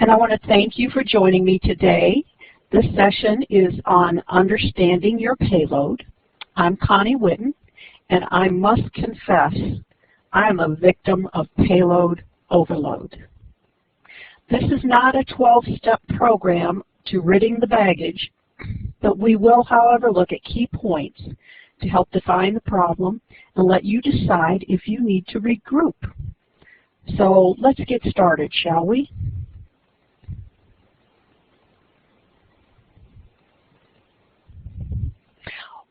And I want to thank you for joining me today. This session is on understanding your payload. I'm Connie Whitten, and I must confess, I am a victim of payload overload. This is not a 12-step program to ridding the baggage, but we will, however, look at key points to help define the problem and let you decide if you need to regroup. So let's get started, shall we?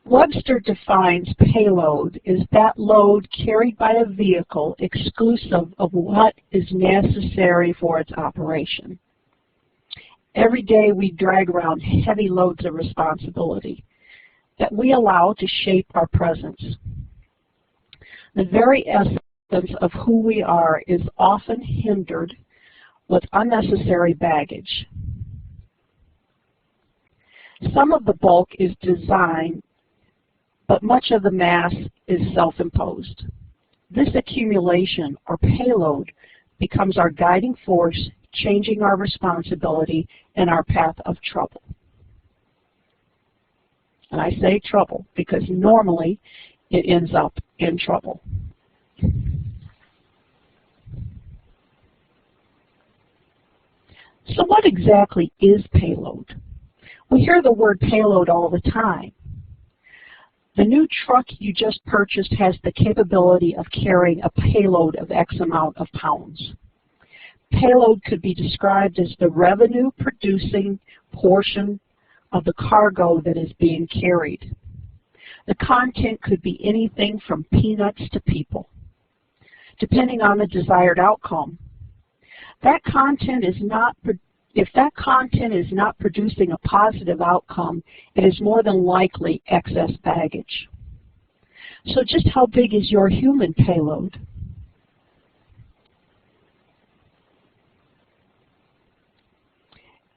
Webster defines payload as that load carried by a vehicle exclusive of what is necessary for its operation. Every day we drag around heavy loads of responsibility that we allow to shape our presence. The very essence of who we are is often hindered with unnecessary baggage. Some of the bulk is designed, but much of the mass is self-imposed. This accumulation, or payload, becomes our guiding force, changing our responsibility and our path of trouble. And I say trouble because normally it ends up in trouble. So what exactly is payload? We hear the word payload all the time. The new truck you just purchased has the capability of carrying a payload of X amount of pounds. Payload could be described as the revenue-producing portion of the cargo that is being carried. The content could be anything from peanuts to people, depending on the desired outcome. If that content is not producing a positive outcome, it is more than likely excess baggage. So just how big is your human payload?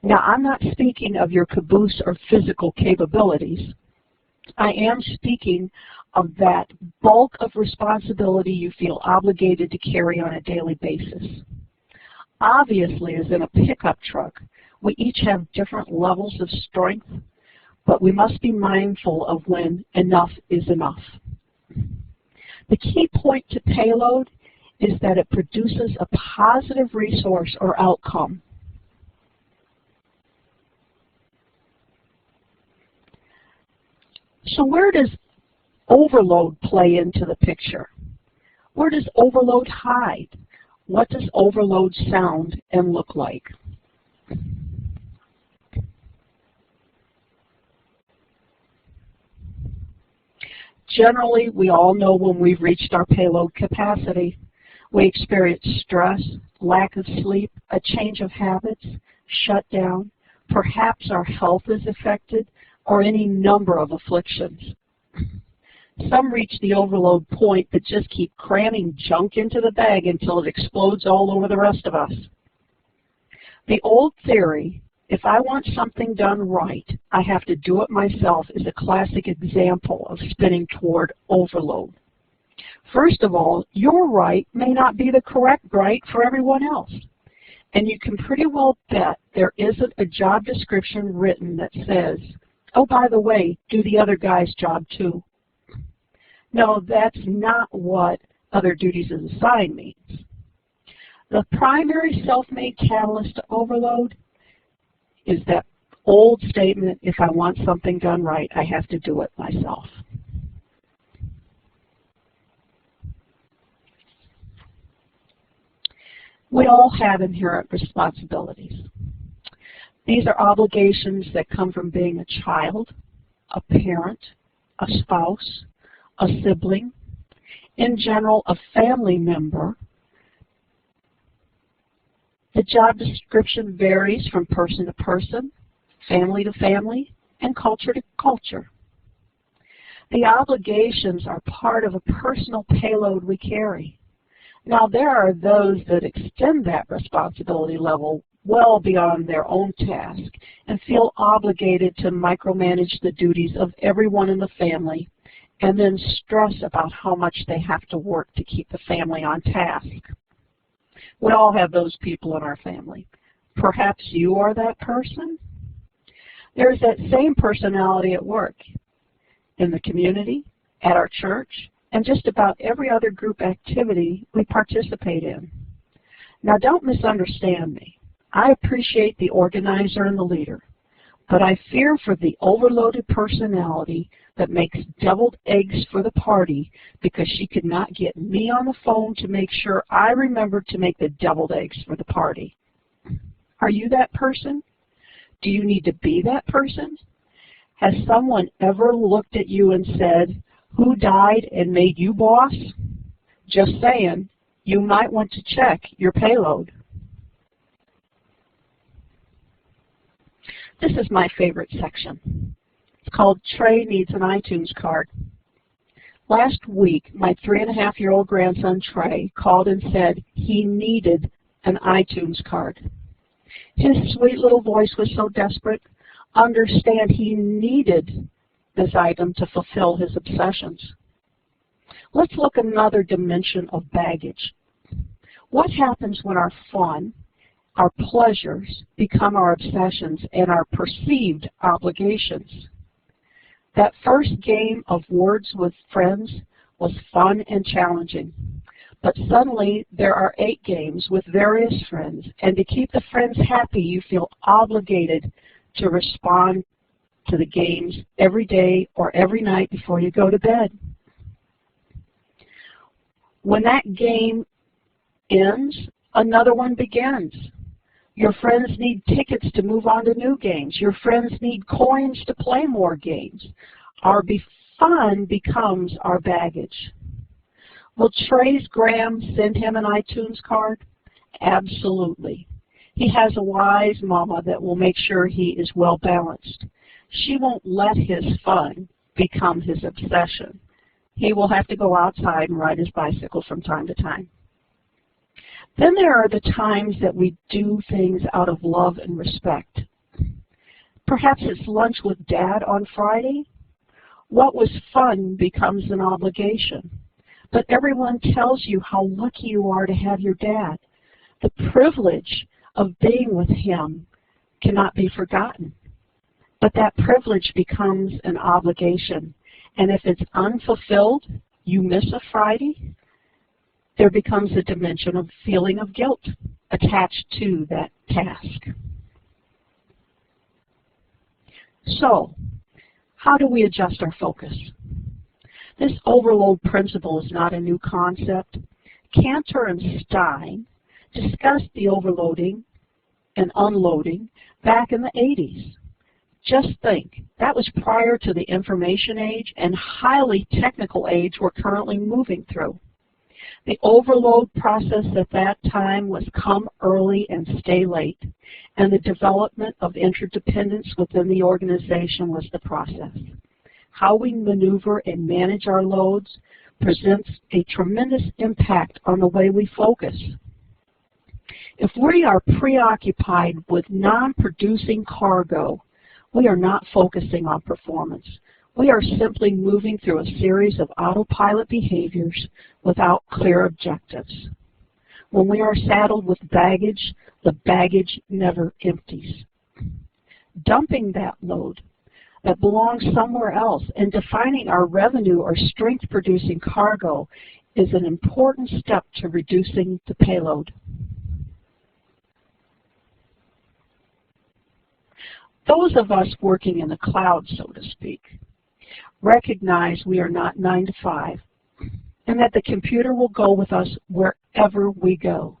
Now, I'm not speaking of your caboose or physical capabilities. I am speaking of that bulk of responsibility you feel obligated to carry on a daily basis. Obviously, as in a pickup truck, we each have different levels of strength, but we must be mindful of when enough is enough. The key point to payload is that it produces a positive resource or outcome. So where does overload play into the picture? Where does overload hide? What does overload sound and look like? Generally, we all know when we've reached our payload capacity. We experience stress, lack of sleep, a change of habits, shutdown. Perhaps our health is affected, or any number of afflictions. Some reach the overload point but just keep cramming junk into the bag until it explodes all over the rest of us. The old theory, if I want something done right, I have to do it myself, is a classic example of spinning toward overload. First of all, your right may not be the correct right for everyone else. And you can pretty well bet there isn't a job description written that says, oh, by the way, do the other guy's job too. No, that's not what other duties as assigned means. The primary self-made catalyst to overload is that old statement, if I want something done right, I have to do it myself. We all have inherent responsibilities. These are obligations that come from being a child, a parent, a spouse, a sibling, in general, a family member. The job description varies from person to person, family to family, and culture to culture. The obligations are part of a personal payload we carry. Now, there are those that extend that responsibility level well beyond their own task and feel obligated to micromanage the duties of everyone in the family and then stress about how much they have to work to keep the family on task. We all have those people in our family. Perhaps you are that person. There's that same personality at work, in the community, at our church, and just about every other group activity we participate in. Now, don't misunderstand me. I appreciate the organizer and the leader, but I fear for the overloaded personality that makes deviled eggs for the party because she could not get me on the phone to make sure I remembered to make the deviled eggs for the party. Are you that person? Do you need to be that person? Has someone ever looked at you and said, "Who died and made you boss?" Just saying, you might want to check your payload. This is my favorite section. It's called Trey Needs an iTunes Card. Last week, my 3.5-year-old grandson, Trey, called and said he needed an iTunes card. His sweet little voice was so desperate. Understand, he needed this item to fulfill his obsessions. Let's look at another dimension of baggage. What happens when our fun, our pleasures, become our obsessions and our perceived obligations? That first game of words with friends was fun and challenging. But suddenly there are 8 games with various friends, and to keep the friends happy, you feel obligated to respond to the games every day or every night before you go to bed. When that game ends, another one begins. Your friends need tickets to move on to new games. Your friends need coins to play more games. Our fun becomes our baggage. Will Trey's Graham send him an iTunes card? Absolutely. He has a wise mama that will make sure he is well balanced. She won't let his fun become his obsession. He will have to go outside and ride his bicycle from time to time. Then there are the times that we do things out of love and respect. Perhaps it's lunch with Dad on Friday. What was fun becomes an obligation. But everyone tells you how lucky you are to have your dad. The privilege of being with him cannot be forgotten. But that privilege becomes an obligation. And if it's unfulfilled, you miss a Friday, there becomes a dimension of feeling of guilt attached to that task. So, how do we adjust our focus? This overload principle is not a new concept. Cantor and Stein discussed the overloading and unloading back in the 80s. Just think, that was prior to the information age and highly technical age we're currently moving through. The overload process at that time was come early and stay late, and the development of interdependence within the organization was the process. How we maneuver and manage our loads presents a tremendous impact on the way we focus. If we are preoccupied with non-producing cargo, we are not focusing on performance. We are simply moving through a series of autopilot behaviors without clear objectives. When we are saddled with baggage, the baggage never empties. Dumping that load that belongs somewhere else and defining our revenue or strength-producing cargo is an important step to reducing the payload. Those of us working in the cloud, so to speak, recognize we are not 9 to 5 and that the computer will go with us wherever we go.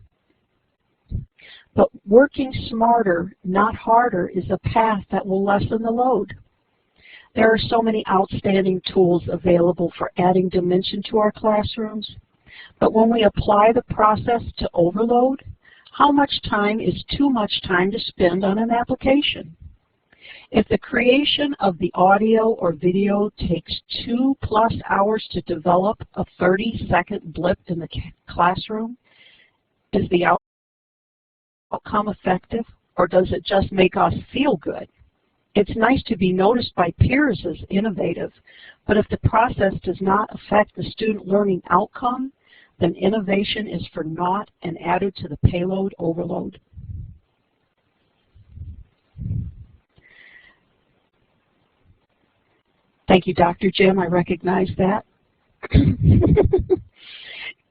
But working smarter, not harder, is a path that will lessen the load. There are so many outstanding tools available for adding dimension to our classrooms, but when we apply the process to overload, how much time is too much time to spend on an application? If the creation of the audio or video takes 2+ hours to develop a 30-second blip in the classroom, is the outcome effective, or does it just make us feel good? It's nice to be noticed by peers as innovative, but if the process does not affect the student learning outcome, then innovation is for naught and added to the payload overload. Thank you, Dr. Jim. I recognize that.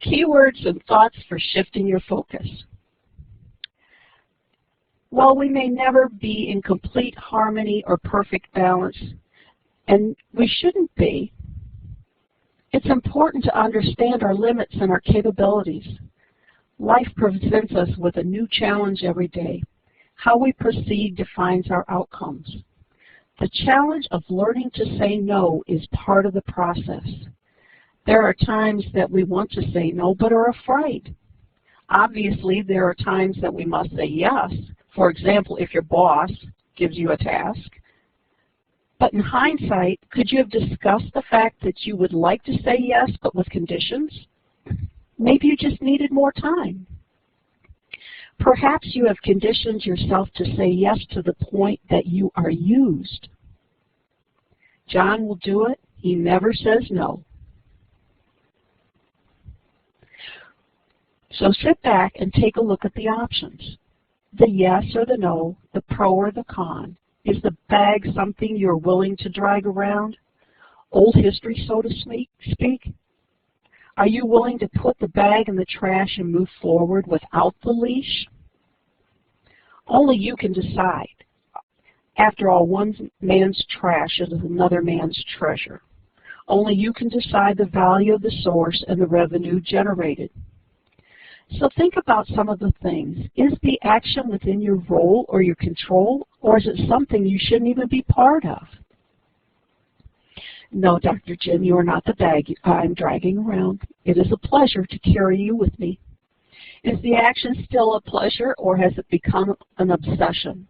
Keywords and thoughts for shifting your focus. While we may never be in complete harmony or perfect balance, and we shouldn't be, it's important to understand our limits and our capabilities. Life presents us with a new challenge every day. How we proceed defines our outcomes. The challenge of learning to say no is part of the process. There are times that we want to say no but are afraid. Obviously, there are times that we must say yes. For example, if your boss gives you a task. But in hindsight, could you have discussed the fact that you would like to say yes but with conditions? Maybe you just needed more time. Perhaps you have conditioned yourself to say yes to the point that you are used. John will do it. He never says no. So sit back and take a look at the options. The yes or the no, the pro or the con. Is the bag something you're willing to drag around? Old history, so to speak? Are you willing to put the bag in the trash and move forward without the leash? Only you can decide. After all, one man's trash is another man's treasure. Only you can decide the value of the source and the revenue generated. So think about some of the things. Is the action within your role or your control, or is it something you shouldn't even be part of? No, Dr. Jim, you are not the bag I'm dragging around. It is a pleasure to carry you with me. Is the action still a pleasure, or has it become an obsession?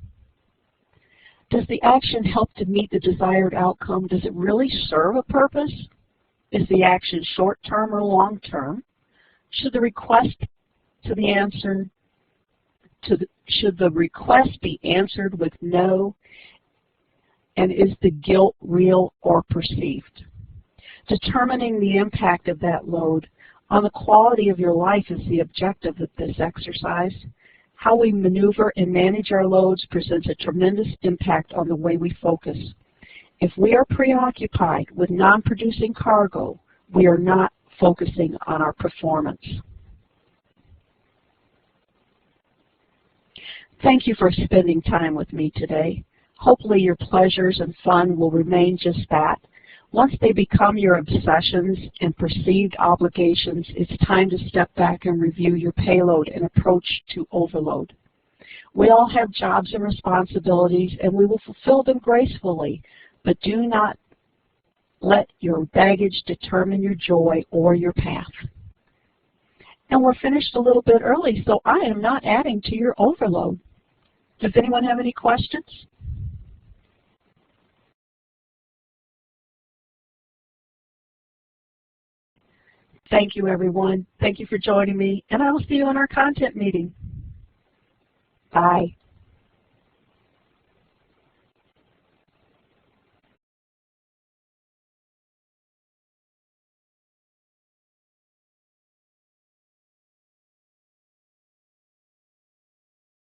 Does the action help to meet the desired outcome? Does it really serve a purpose? Is the action short-term or long-term? Should the request be answered with no? And is the guilt real or perceived? Determining the impact of that load on the quality of your life is the objective of this exercise. How we maneuver and manage our loads presents a tremendous impact on the way we focus. If we are preoccupied with non-producing cargo, we are not focusing on our performance. Thank you for spending time with me today. Hopefully your pleasures and fun will remain just that. Once they become your obsessions and perceived obligations, it's time to step back and review your payload and approach to overload. We all have jobs and responsibilities, and we will fulfill them gracefully, but do not let your baggage determine your joy or your path. And we're finished a little bit early, so I am not adding to your overload. Does anyone have any questions? Thank you, everyone. Thank you for joining me, and I will see you in our content meeting. Bye.